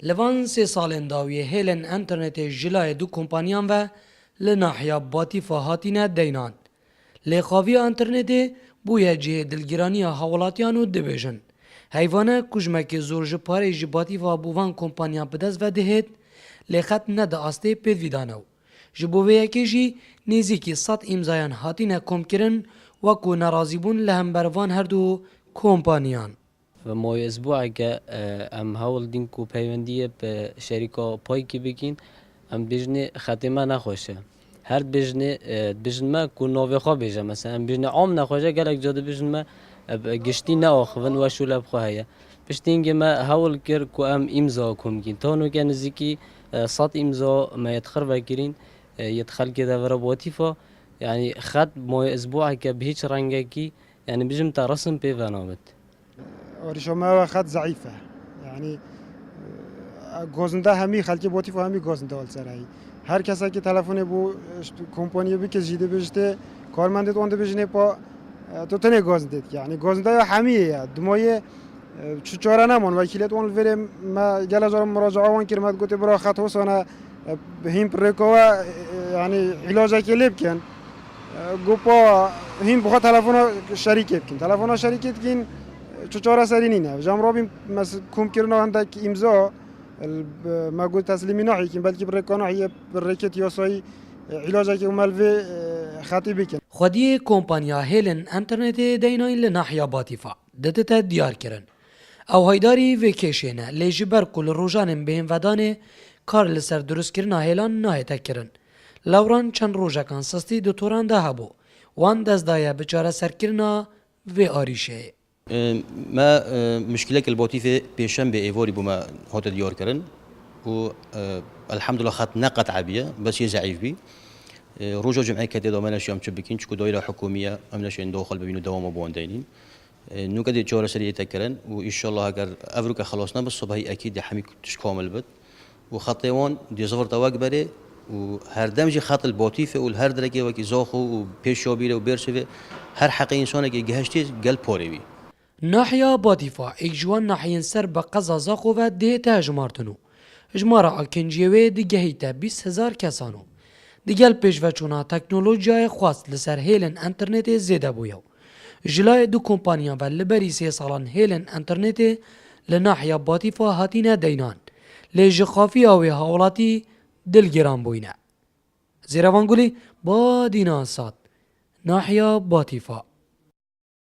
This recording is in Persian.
لوان سه سالن داویه هیلن انترنت جلای دو کمپانیان و لناحیا باتیفا هاتینه دینان. لخواوی انترنت بویه جه دلگرانی حوالاتیان و دبیجن. حیوانه کجمک زور جپاره جباتیفا بوان کمپانیان پدست و دهید لخط نده آسته پید ویدانو. جبوه کشی نزیکی 100 امضایان هاتینه کم کرن وکو نرازی بون لهمبروان هر دو کمپانیان. و مای اسبوعی که ام هول دین کو پیوندیه به شریکا پای کی بگین ام بجنه خاتمه نخوشه هر بجنه کو نوی خواه بیجه مثلا بجنه عام نخوشه گلک جاده بجنه گشتی ناخون و شو لب خواهیه پشتینگه ما هول کر کو ام امضا کم گین تانو که نزدیکی 100 امضا ما يدخل وكرين يدخل كده ورا بوتيفا يعني خد مای اسبوعی که به هیچ رنگی يعني بجم رسم بيفانومت ورشما خد ضعيفة يعني گزنده همی خلکی بوتیفو همی گزنده ول سرایی هر کسی که تلفن بو کمپانی بی که جیده بجته کارمندت اونده بجنه پا تو تنه گزندید یعنی گزنده همیه دمای چهارا نمون وکیلت اون وره ما گله جارم مراجعه وان کرد گفته برای خط حسنا هم پرکوا یعنی علاج کلیب کن گوپا هم بخواد تلفن شریکت کن تلفن شریکت کن چهارا سری نینه جام رابیم مس کم کردن عندك امضا ما قلت تسليمي نوعي كن بلكي بريكو نوعي بريكت يوصي علاجك ومالفي خطيبي كن خودی کمپانیا هیلن انترنت دیناین لناحیا باتیفا دتتا دیار کرن او هیداری ویکیشنه لیجبر کل روزانم بهم ودانه کار لسر درست کرنا هیلان نایتا کرن لوران چند روزکان سستی دکتران ده هبو وان دزدایا بچاره سر کرنا و آریشه ما مشكلة البوتيفة بيشم بإيفوري بما هوت ديار كرن و الحمد لله خط نقط عبية بس يزعيف بي رجع جمعية كده ما نشيم شبكين شكو دائرة حكومية أم نشين داخل ببينو دوام أبوان دينين نوكده جورا سريع تكرن وإن شاء الله أجر أفرك خلصنا بس صباحي أكيد حميك تشكامل بد وخطيوان دي زفر تواق بري وهر دمجي خط البوتيفة والهر درجة وكي زاخو وبيشوبيره وبيرشفه هر حقي إنسانه كي جهشتي قلب بوري بي ناحیا باتیفا اجوان ناحیین سر با قضا زاخو و دیتا جمارتنو جمارا اکنجیوه دیگهیتا 20,000 کسانو دیگل پیش و چونا تکنولوژیای خواست لسر هیلن انترنت زیده بویو جلای دو کمپانیان و لبری 3 سالان هیلن انترنت لناحیا باتیفا هاتینه دینان لیجخافی آوی حولاتی دلگران بوینه زیروانگولی با دیناسات ناحیا باتیفا